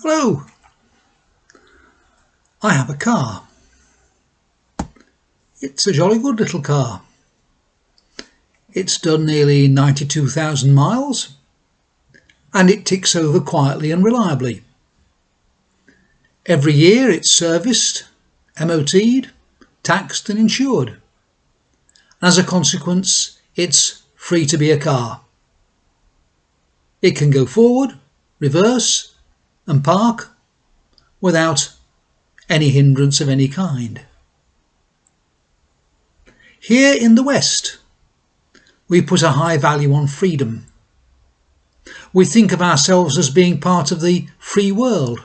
Hello, I have a car. It's a jolly good little car. It's done nearly 92,000 miles and it ticks over quietly and reliably. Every year it's serviced, MOT'd, taxed and insured. As a consequence, it's free to be a car. It can go forward, reverse and park without any hindrance of any kind. Here in the West, we put a high value on freedom. We think of ourselves as being part of the free world.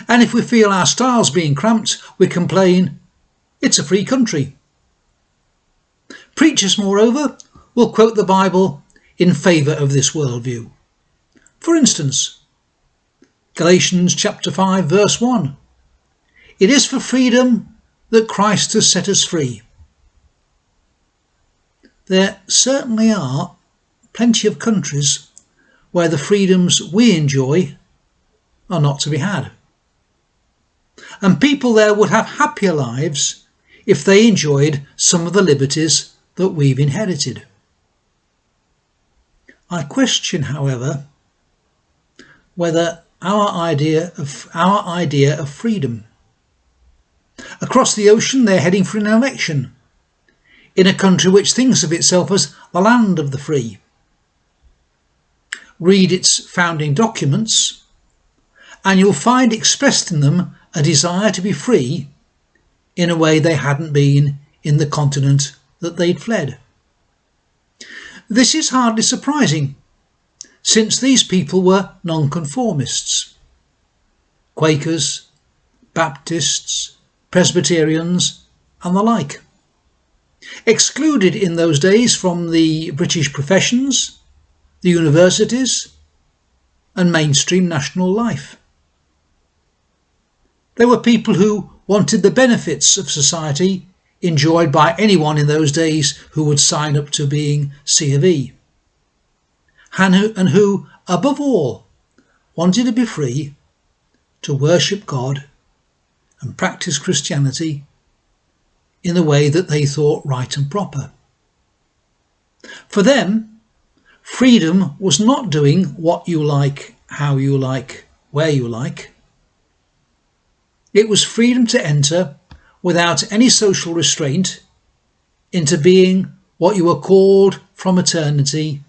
And if we feel our style's being cramped, we complain, it's a free country. Preachers, moreover, will quote the Bible in favour of this worldview. For instance, Galatians chapter 5 verse 1. It is for freedom that Christ has set us free. There certainly are plenty of countries where the freedoms we enjoy are not to be had. And people there would have happier lives if they enjoyed some of the liberties that we've inherited. I question, however, whether our idea of freedom. Across the ocean they're heading for an election in a country which thinks of itself as the land of the free. Read its founding documents and you'll find expressed in them a desire to be free in a way they hadn't been in the continent that they'd fled. This is hardly surprising, since these people were nonconformists. Quakers, Baptists, Presbyterians and the like. Excluded in those days from the British professions, the universities and mainstream national life. They were people who wanted the benefits of society enjoyed by anyone in those days who would sign up to being C of E, and who, above all, wanted to be free to worship God and practice Christianity in the way that they thought right and proper. For them, freedom was not doing what you like, how you like, where you like. It was freedom to enter, without any social restraint, into being what you were called from eternity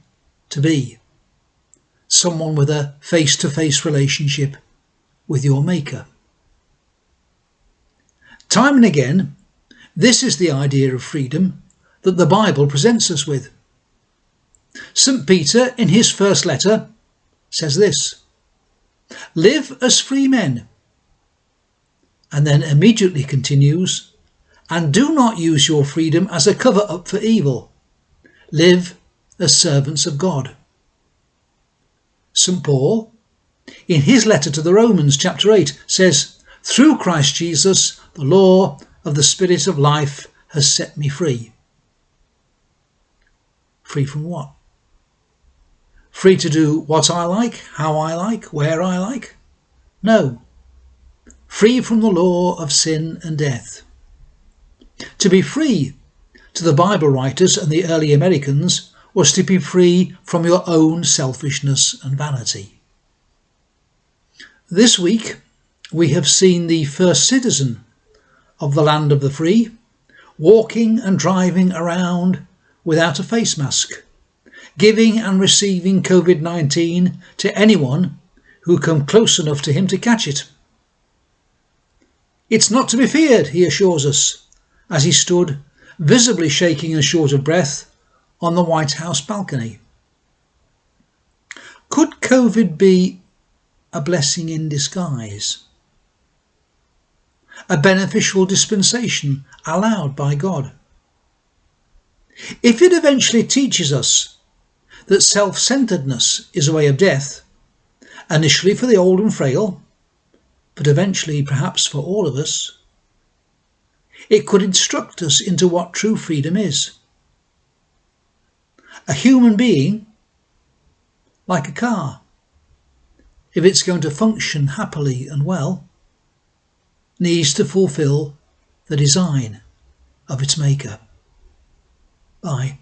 to be. Someone with a face-to-face relationship with your Maker. Time and again, this is the idea of freedom that the Bible presents us with. St. Peter, in his first letter, says this: live as free men. And then immediately continues, and do not use your freedom as a cover-up for evil. Live as servants of God. St. Paul, in his letter to the Romans, chapter 8, says, through Christ Jesus, the law of the Spirit of life has set me free. Free from what? Free to do what I like, how I like, where I like? No. Free from the law of sin and death. To be free, to the Bible writers and the early Americans, was to be free from your own selfishness and vanity. This week, we have seen the first citizen of the land of the free walking and driving around without a face mask, giving and receiving COVID-19 to anyone who come close enough to him to catch it. It's not to be feared, he assures us, as he stood, visibly shaking and short of breath, on the White House balcony. Could COVID be a blessing in disguise? A beneficial dispensation allowed by God? If it eventually teaches us that self-centeredness is a way of death, initially for the old and frail, but eventually perhaps for all of us, it could instruct us into what true freedom is. A human being, like a car, if it's going to function happily and well, needs to fulfil the design of its maker. Bye.